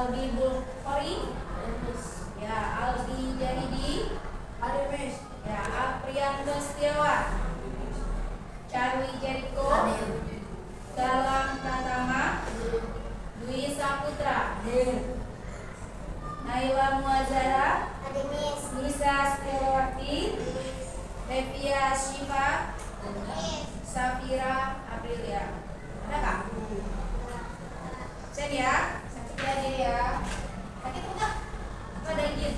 Aldi Bulkhori. Ya, Aldi Jahidi. Ademes. Ya, Aprianto Setiawan. Charwi Jericho. Galang Pratama. Dwi Saputra. Naila Muazara. Nisa Setiawati. Devia Shiva. Safira Aprilia. Ada kak? Sen ya, sakit aja ya. Sakit enggak? Apa ada izin?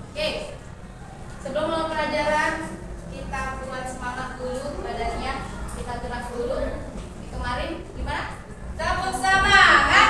Oke, sebelum mulai pelajaran kita buat semangat dulu badannya, kita gerak dulu. Kemarin gimana? Tepuk semangat.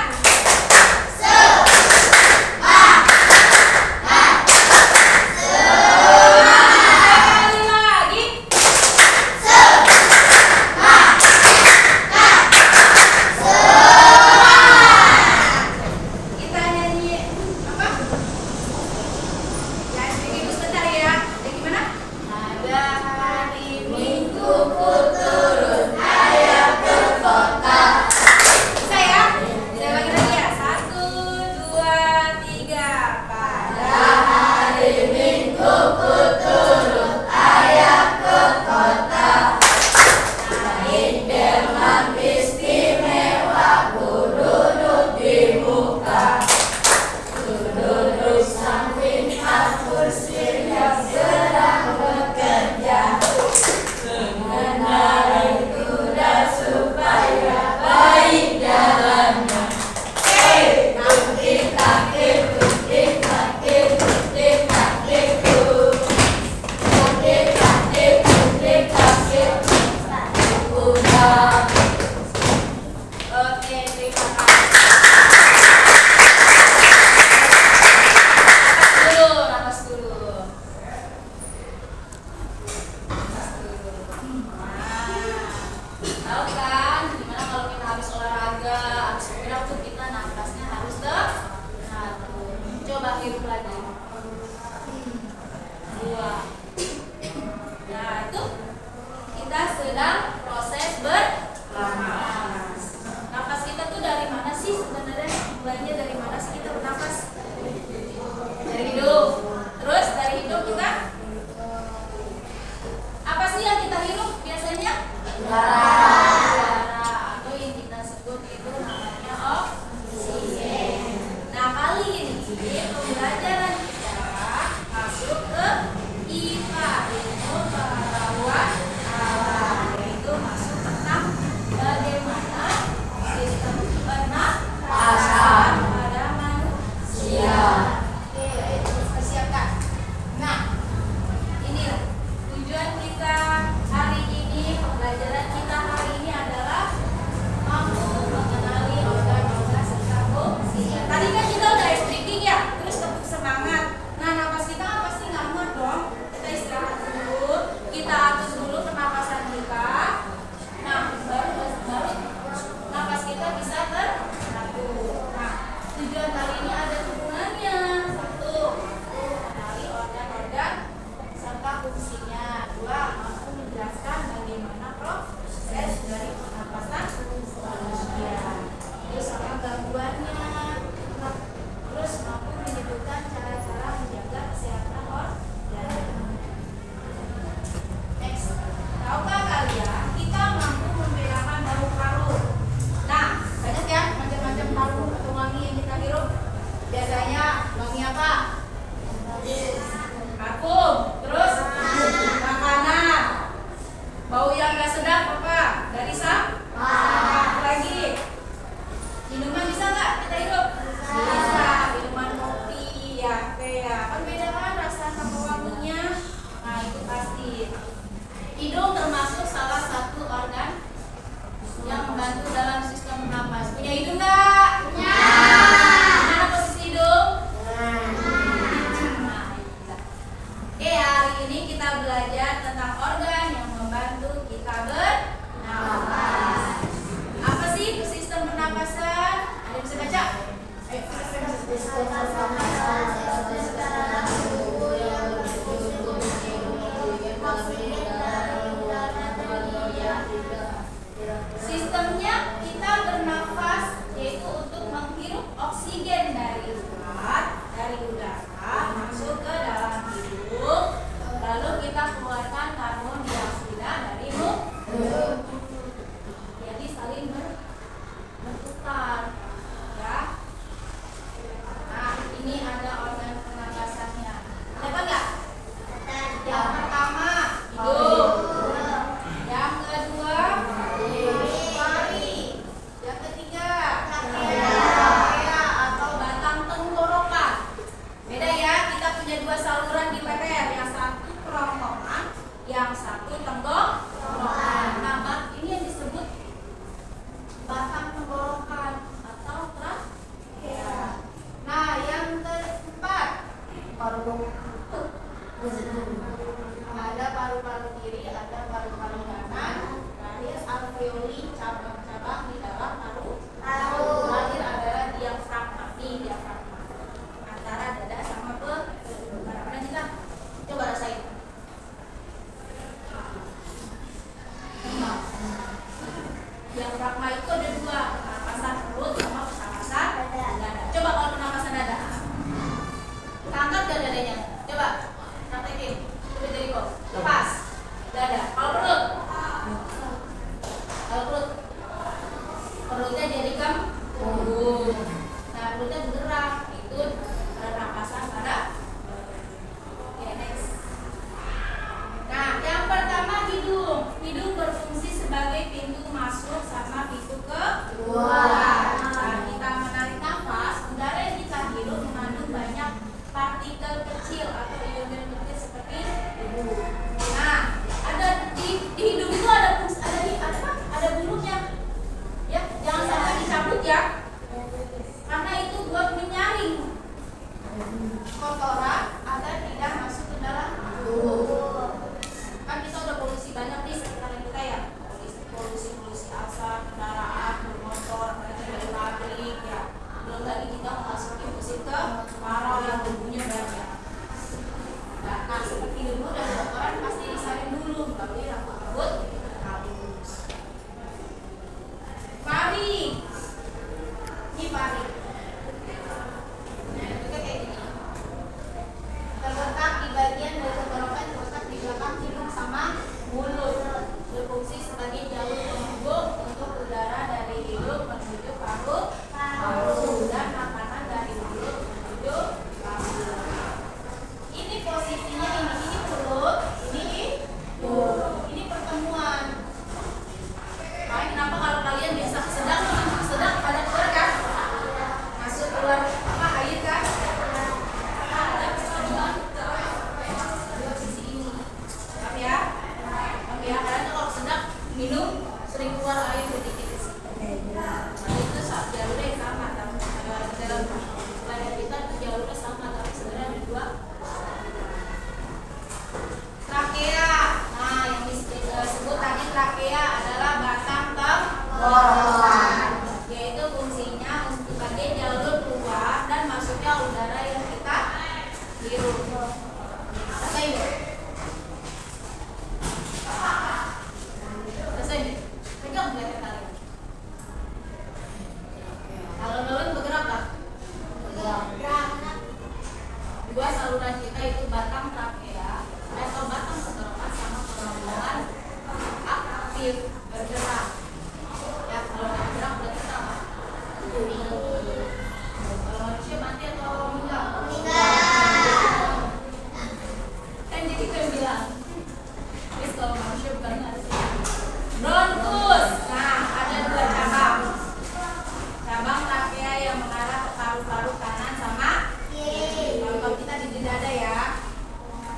Ada paru-paru kiri, ada paru-paru kanan. Terakhir alveoli, cabang-cabang di dalam paru-paru. Terakhir adalah diafragma. Nih diafragma. Antara dada sama perut. Mana kita? Coba rasain. Diafragma itu ada dua, pernapasan perut sama pernapasan dada. Coba kalau pernapasan dada, angkat gak dadanya? Coba praktekin. Coba dari kok. Lepas dada. Kalau perut, perutnya jadi punggung. Nah perutnya bergerak, itu pernapasan pada. Oke, next. Nah yang pertama hidung. Hidung berfungsi sebagai pintu masuk sama pintu keluar. Nah, kita menarik nafas, udara yang kita hirup mengandung banyak partikel kecil atau ion-ion kecil seperti debu. Nah, ada di hidung itu ada burungnya. Ya, jangan sampai dicabut ya. Karena itu buat menyaring kotoran agar tidak masuk ke dalam tubuh. Kan kita udah polusi banyak nih sekitaran kita ya. Polusi asap, kendaraan, bermotor, apalagi dari pabrik ya. Belum lagi kita memasuki musim kemarau yang debunya banyak. Nah, seperti debu dan kotoran pasti disaring dulu melalui rambut halus. Paring. Ini paring. Nah, juga kayak gini. Terletak di bagian dari tenggorokan, terletak di belakang hidung sama mulut. Berfungsi sebagai jalur penghubung untuk udara dari hidung menuju paru-paru dan makanan dari mulut menuju lambung. Ini posisinya ini perut, ini hidung. Ini pertemuan. Makanya kenapa kalau kalian biasa sedang pada keluar kan? Masuk keluar air kan? Ada pertemuan di posisi ini. Maaf ya. Karena kalau sedang minum sering keluar air sedikit. Nah itu jalurnya yang sama, dalam layar kita jalurnya sama, tapi sebenarnya ada dua. Trakea. Nah yang disebut tadi trakea adalah batang tenggorokan, yaitu fungsinya sebagai jalur keluar dan masuknya udara yang kita hirup. Rasain deh. Pegang leher kalian. Alun-alun bergerak kan? Bergerak. Dua saluran kita itu batang trakea atau batang tenggorokan sama kerongkongan aktif bergerak. Ya kalau nggak bergerak berarti apa? Kalau manusia mati atau meninggal? Kan jadi kan bilang. Terus kalau manusia bukan harus bronkus. Nah, ada dua cabang. Cabang trakea yang mengarah ke paru-paru kanan sama kiri. Kalau kita di dada ya.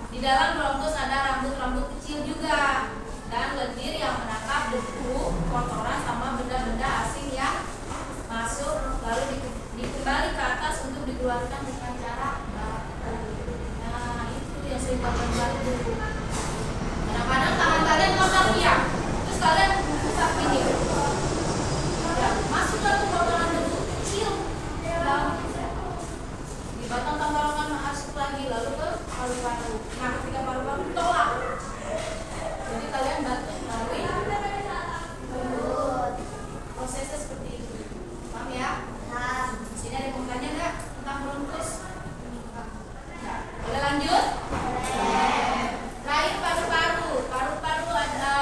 Di dalam bronkus ada rambut-rambut kecil juga dan lendir yang menangkap debu, kotoran sama benda-benda asing yang masuk lalu dikembali ke atas untuk dikeluarkan dengan cara batu. Nah, itu yang sering kalian bantu. Kadang-kadang tangan kalian kotor ya. Terus kalian buka ini ya, masuklah ke kotoran debu kecil di batang tenggorokan, masuk lagi lalu ke paru-paru. Nah ketika paru-paru tolak, jadi kalian bantu melalui prosesnya seperti itu. Paham ya? Sini ada mukanya nggak tentang bronkus? Boleh lanjut? Terakhir paru-paru. Paru-paru ada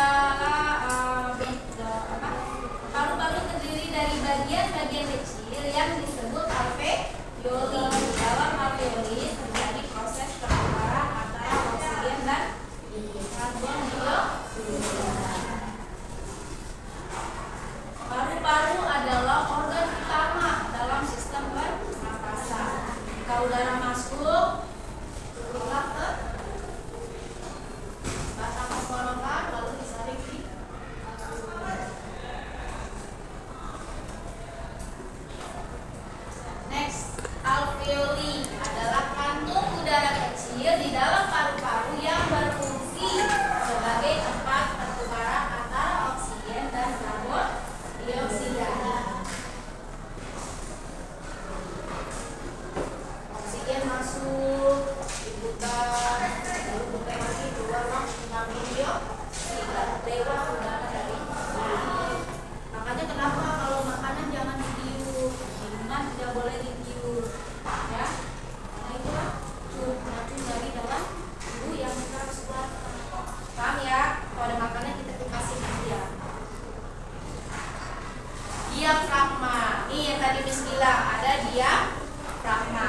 hadir di dalam paru-paru yang berfungsi sebagai tempat pertukaran antara oksigen dan karbon dioksida. Oksigen masuk, diputar, lalu buka lagi keluar karbon dioksida lewat udara dari mulut. Makanya kenapa kalau makanan jangan ditiup, minuman tidak boleh ditiup, ya? Nah itulah racun dari dalam tubuh yang kita harus keluarkan. Paham ya? Kalau ada makanan kita kasih dia. Diafragma. Ini yang tadi Miss bilang ada diafragma.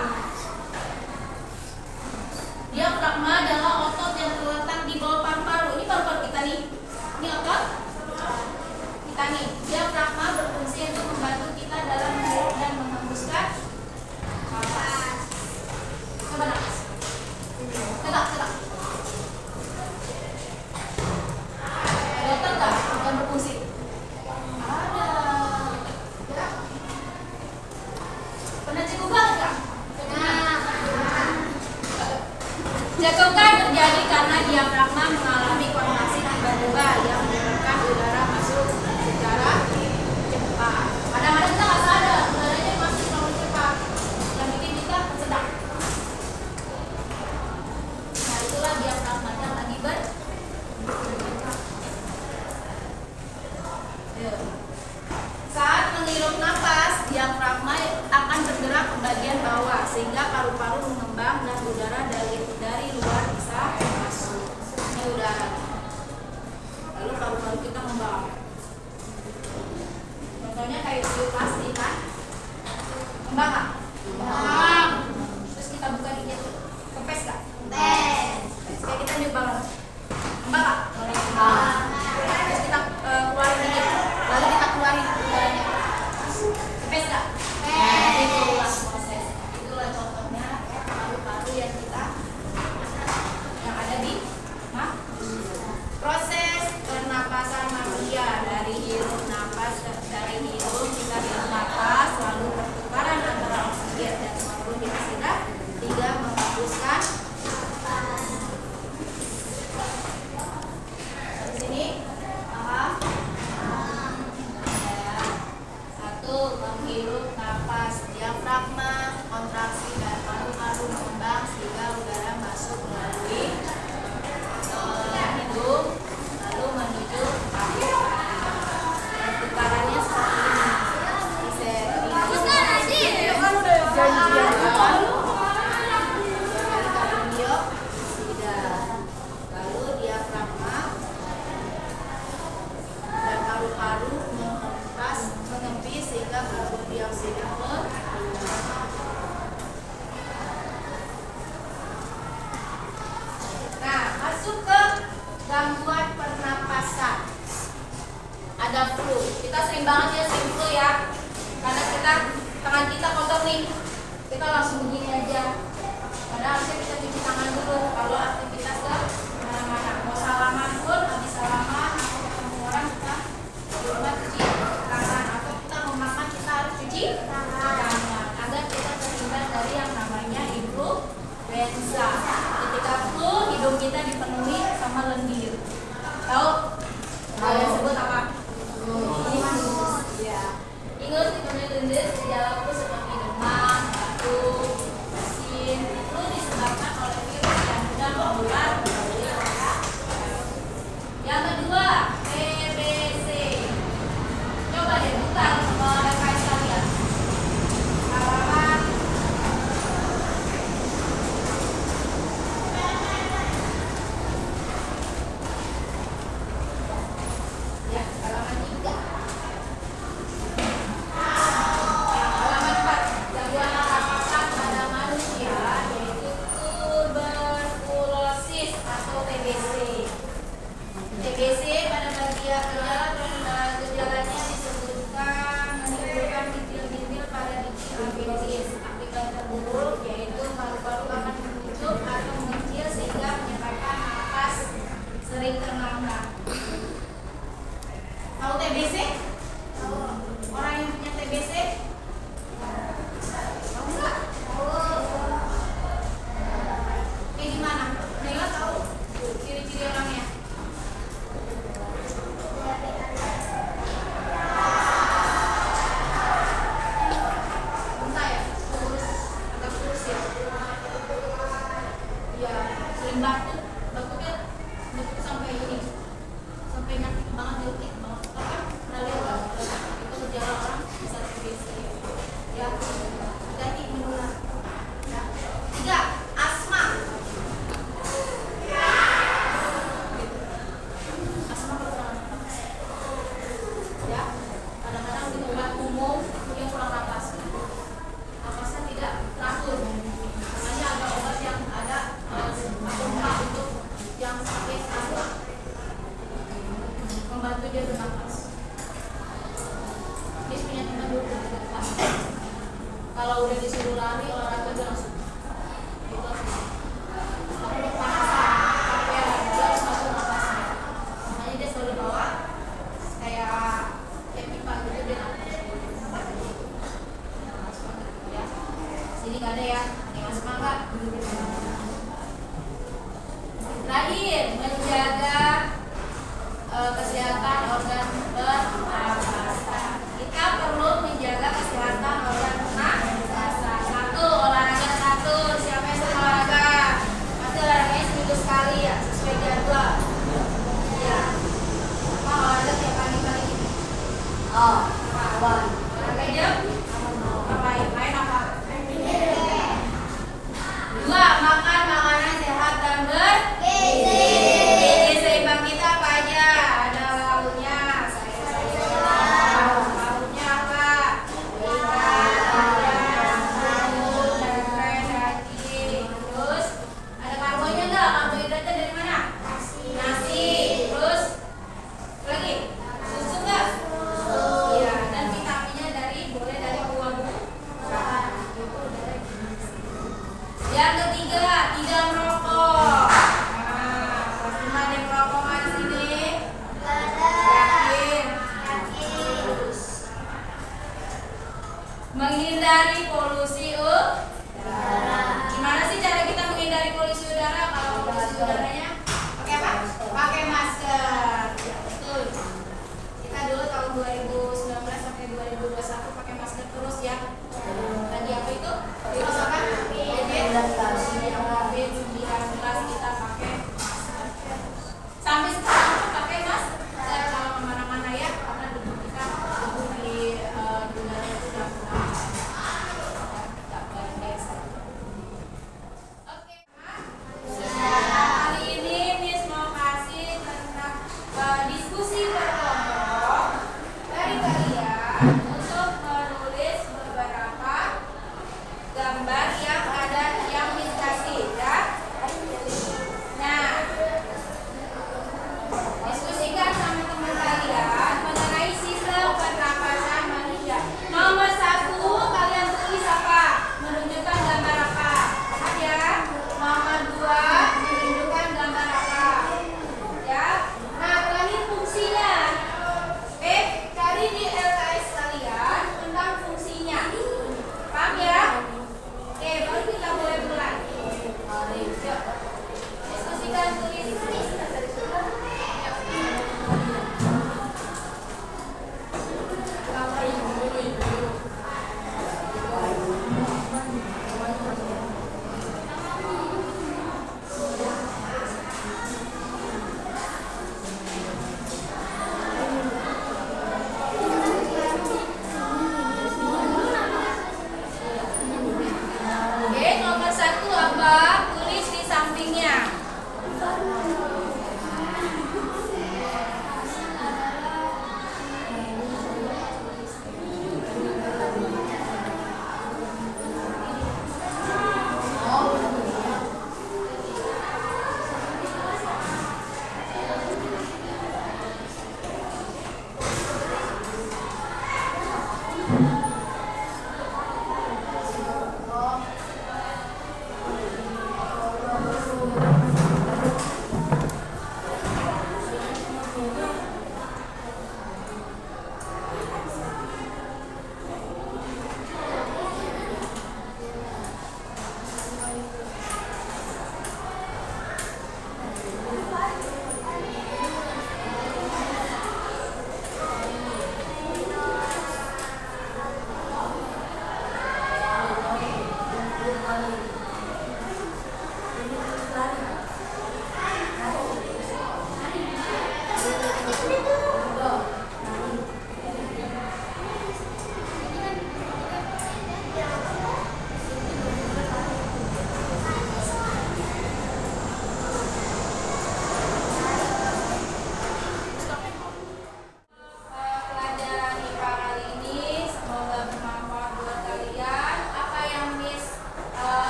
Diafragma adalah otot yang terletak di bawah paru-paru. Ini paru-paru kita nih. Ini otot kita nih. Diafragma berfungsi untuk membantu kita dalam menghirup dan menghembuskan nafas. Coba nafas. Tegak. Ada otot nggak yang berfungsi? Ada. Ya. Pernah cekukan nggak? Cekukan terjadi karena diafragma mengalami kontraksi tiba-tiba yang menyebabkan udara masuk secara cepat. Kadang-kadang kita nggak sadar udaranya masuk terlalu cepat, yang bikin kita tersedak. Nah itulah diafragma yang lagi bergerak. Saat menghirup nafas, diafragma akan bergerak ke bagian bawah sehingga paru-paru mengembang dan udara dari luar bisa masuk. Ini udara. Lalu paru-paru kita mengembang. Contohnya kayak tiup plastik kan? Kembang nggak? Kembang. Terus kita buka dikit. Kempes nggak? Kempes. Kayak kita niup balon. Kembang nggak? Kembang. Terus kita keluarin dikit. Lalu kita keluarin udaranya. Kempes nggak? Itulah proses. Itulah contohnya paru-paru yang ada di proses pernapasan manusia. Dari hirup kita hirup nafas, lalu pertukaran antara oksigen dan karbon dioksida hingga menghembuskan nafas. Di sini paham? Ya. 1. Menghirup nafas. Diafragma kontraksi dan paru-paru mengembang sehingga udara masuk melalui hidung lalu menuju paru-paru. Pertukarannya seperti ini. Karbon dioksida. Lalu diafragma dan paru-paru mengempis sehingga karbon dioksida keluar. Nah, masuk ke gangguan pernapasan. Ada flu. Kita sering banget ya sering flu ya. Karena tangan kita kotor nih. Kita langsung begini aja. Padahal harusnya kita cuci tangan dulu kalau aktivitas ke mana-mana. Mau salaman pun, habis salaman atau ketemu orang kita di rumah cuci tangan, atau kita mau makan kita harus cuci tangan agar kita terhindar dari yang namanya influenza. Ketika flu, hidung kita dipenuhi sama lendir. Tahu? Kalian sebut apa? Ya. Ingus dipenuhi lendir, gejala flu seperti demam, batuk, bersin. Flu disebabkan oleh virus yang mudah menular melalui kontak. Yang kedua, TBC. Coba deh putar ke rekan kalian. Halaman batuknya sampai ini, sampai nyakit banget, nyakit banget. Apa? Pernah lihat itu gejala orang bisa TBC. Ya, jadi menular. Ya. 3. Asma. Asma kekurangan napas. Ya, kadang-kadang di tempat umum dia kurang napas. Napasnya tidak teratur. Makanya ada obat yang ada pompa untuk yang sakit asma, membantu dia bernapas. Dia punya teman dulu dekat kelas. Kalau udah disuruh lari olahraga dia langsung itu langsung. Tapi kepanasan, capek, dia harus ngatur napasnya. Makanya dia selalu bawa kayak pipa gitu dia napas. Ya, sini nggak ada ya, yang asma nggak? Terakhir, menjaga